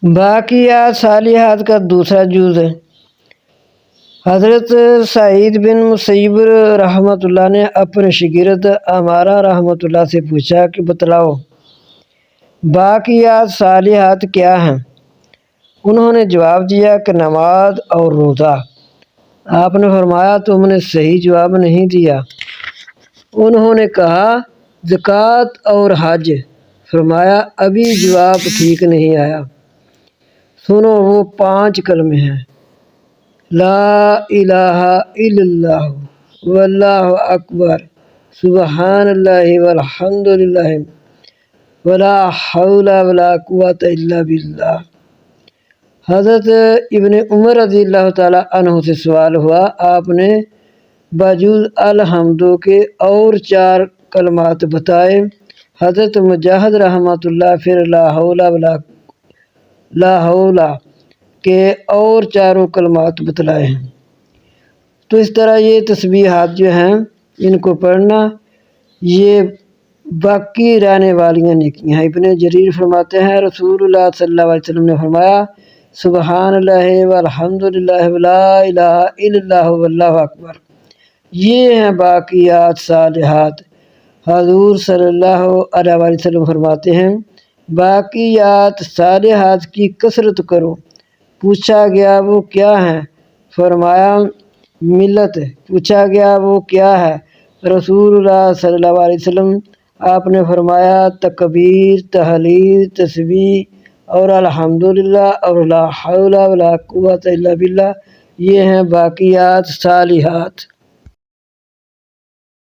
باقیات صالحات کا دوسرا جز ہے۔ حضرت سعید بن مسیب رحمۃ اللہ نے اپنے شاگرد عمارہ رحمۃ اللہ سے پوچھا کہ بتلاؤ باقیات صالحات کیا ہیں؟ انہوں نے جواب دیا کہ نماز اور روزہ۔ آپ نے فرمایا تم نے صحیح جواب نہیں دیا۔ انہوں نے کہا زکوٰۃ اور حج۔ فرمایا ابھی جواب ٹھیک نہیں آیا۔ سنو وہ 5 کلمے ہیں، لا الہ الا اللہ واللہ اکبر سبحان اللہ والحمد للہ ولا حول ولا قوۃ الا باللہ۔ حضرت ابن عمر رضی اللہ تعالیٰ عنہ سے سوال ہوا، آپ نے بجز الحمد کے اور 4 کلمات بتائے۔ حضرت مجاہد رحمۃ اللہ پھر لا حول کے اور 4 کلمات بتلائے ہیں۔ تو اس طرح یہ تسبیحات جو ہیں ان کو پڑھنا یہ باقی رہنے والی نیکیاں ہیں۔ ابن جریر فرماتے ہیں رسول اللہ صلی اللہ علیہ وسلم نے فرمایا سبحان اللہ والحمد للہ ولا الہ الا اللہ واللہ اکبر، یہ ہیں باقیات صالحات۔ حضور صلی اللہ علیہ وسلم فرماتے ہیں باقیات صالحات کی کثرت کرو۔ پوچھا گیا وہ کیا ہیں؟ فرمایا ملت۔ پوچھا گیا وہ کیا ہے؟ رسول اللہ صلی اللہ علیہ وسلم آپ نے فرمایا تکبیر، تحلیل، تسبیح اور الحمدللہ اور لا حول ولا قوۃ الا باللہ، یہ ہیں باقیات صالحات۔